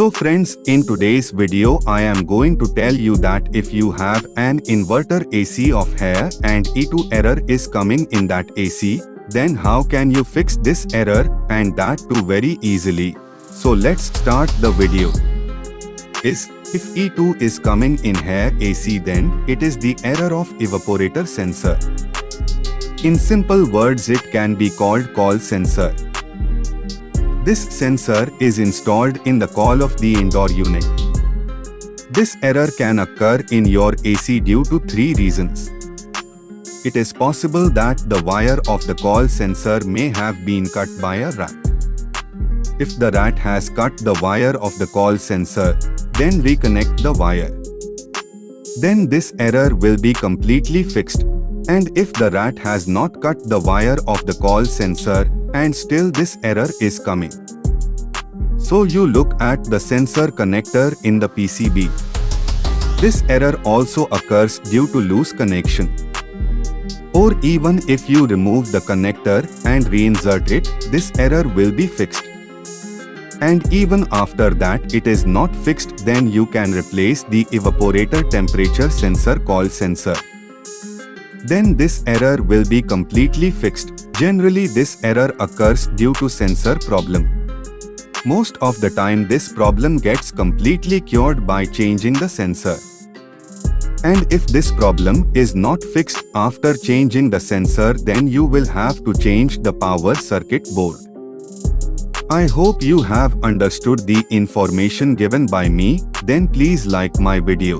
So friends, in today's video I am going to tell you that if you have an inverter AC of Haier and E2 error is coming in that AC, then how can you fix this error, and that too very easily. So let's start the video. If E2 is coming in Haier AC, then it is the error of evaporator sensor. In simple words, it can be called coil sensor. This sensor is installed in the coil of the indoor unit. This error can occur in your AC due to three reasons. It is possible that the wire of the coil sensor may have been cut by a rat. If the rat has cut the wire of the coil sensor, then reconnect the wire. Then this error will be completely fixed. And if the rat has not cut the wire of the coil sensor, and still this error is coming. So you look at the sensor connector in the PCB. This error also occurs due to loose connection. Or even if you remove the connector and reinsert it, this error will be fixed. And even after that it is not fixed, then you can replace the evaporator temperature sensor coil sensor. Then this error will be completely fixed. Generally this error occurs due to sensor problem. Most of the time this problem gets completely cured by changing the sensor. And if this problem is not fixed after changing the sensor, then you will have to change the power circuit board. I hope you have understood the information given by me. Then please like my video.